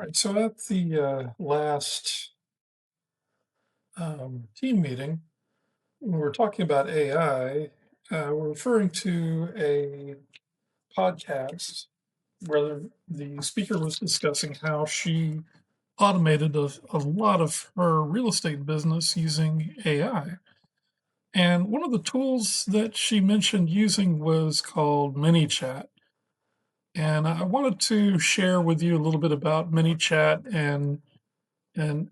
Right. So at the last team meeting, when we were talking about AI, we're referring to a podcast where the speaker was discussing how she automated a lot of her real estate business using AI. And one of the tools that she mentioned using was called ManyChat. And I wanted to share with you a little bit about ManyChat and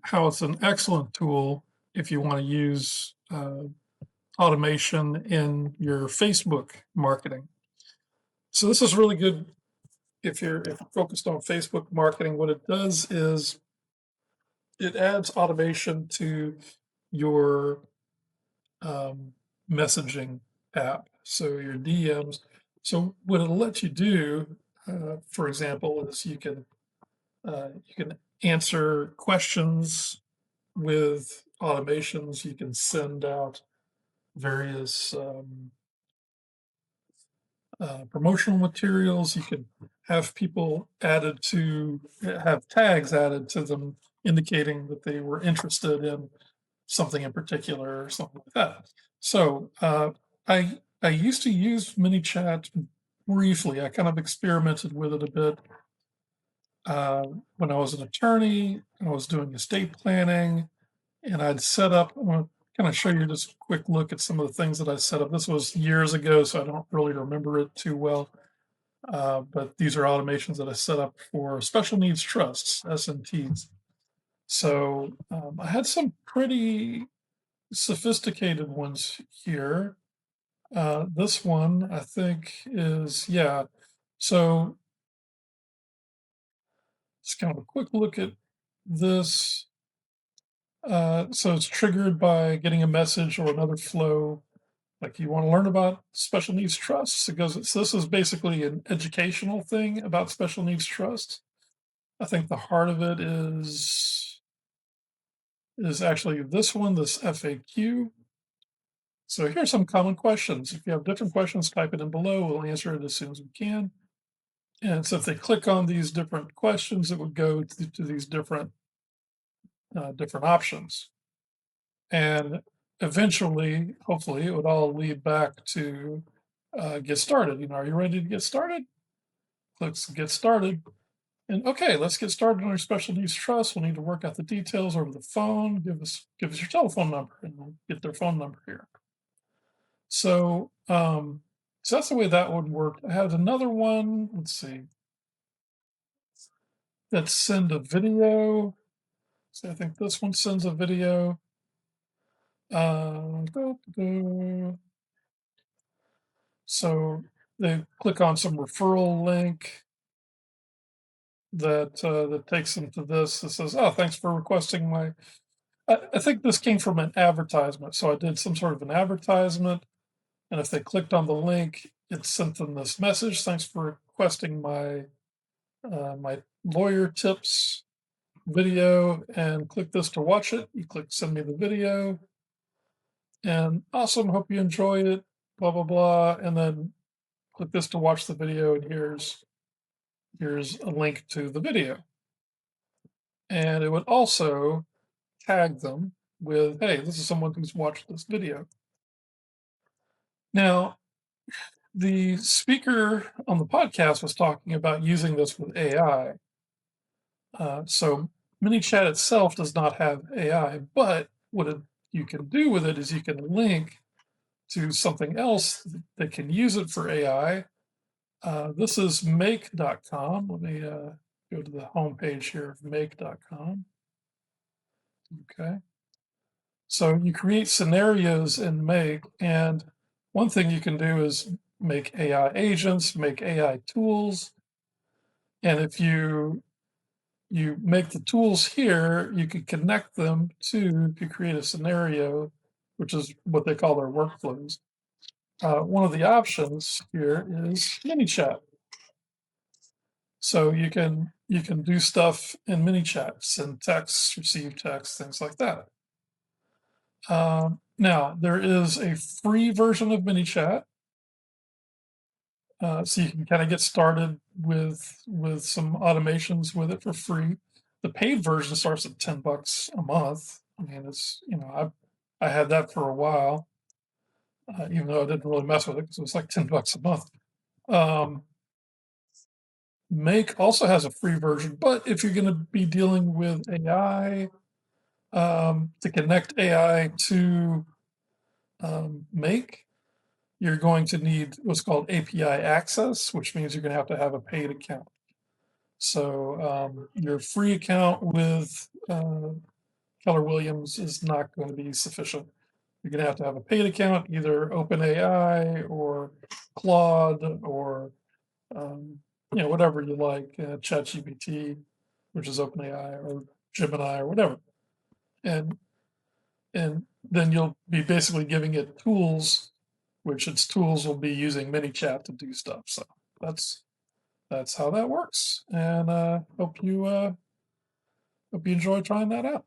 how it's an excellent tool if you want to use automation in your Facebook marketing. So this is really good if you're focused on Facebook marketing. What it does is it adds automation to your um, messaging app, so your DMs. So what it'll let you do, for example, is you can answer questions with automations. You can send out various promotional materials. You can have people added to have tags added to them indicating that they were interested in something in particular or something like that. So I used to use ManyChat briefly. I kind of experimented with it a bit when I was an attorney. I was doing estate planning, and I'd set up. I want to kind of show you just a quick look at some of the things that I set up. This was years ago, so I don't really remember it too well. But these are automations that I set up for special needs trusts, S&Ts. So I had some pretty sophisticated ones here. This one, I think, is, yeah. So just kind of a quick look at this. So it's triggered by getting a message or another flow. Like, you want to learn about special needs trusts? It goes, so this is basically an educational thing about special needs trusts. I think the heart of it is actually this one, this FAQ. So here's some common questions. If you have different questions, type it in below. We'll answer it as soon as we can. And so if they click on these different questions, it would go to these different options. And eventually, hopefully, it would all lead back to get started. Are you ready to get started? Clicks get started. And okay, let's get started on our special needs trust. We'll need to work out the details over the phone. Give us your telephone number, and we'll get their phone number here. So that's the way that would work. I had another one. Let's see. Let's send a video. So I think this one sends a video. Uh, so they click on some referral link that takes them to this. It says, "Oh, thanks for requesting my." I think this came from an advertisement. So I did some sort of an advertisement, and if they clicked on the link, it sent them this message: "Thanks for requesting my lawyer tips video, and click this to watch it." You click send me the video, and awesome. Hope you enjoy it. Blah blah blah, and then click this to watch the video, and here's a link to the video, and it would also tag them with, "Hey, this is someone who's watched this video." Now, the speaker on the podcast was talking about using this with AI. So ManyChat itself does not have AI, but you can do with it is you can link to something else that can use it for AI. This is make.com. Let me go to the homepage here of make.com. Okay. So you create scenarios in Make, and one thing you can do is make AI agents, make AI tools, and if you make the tools here, you can connect them to create a scenario, which is what they call their workflows. One of the options here is ManyChat. So you can do stuff in ManyChat, send texts, receive text, things like that. Now there is a free version of ManyChat. So you can kind of get started with some automations with it for free. The paid version starts at $10 a month. I mean, I had that for a while, even though I didn't really mess with it because it was like $10 a month. Make also has a free version, but if you're going to be dealing with AI, to connect AI to Make, you're going to need what's called API access, which means you're going to have a paid account. So your free account with Keller Williams is not going to be sufficient. You're going to have a paid account, either OpenAI or Claude or whatever you like, ChatGPT, which is OpenAI, or Gemini or whatever, and and then you'll be basically giving it tools, which its tools will be using ManyChat to do stuff. So that's that's how that works, and hope you enjoy trying that out.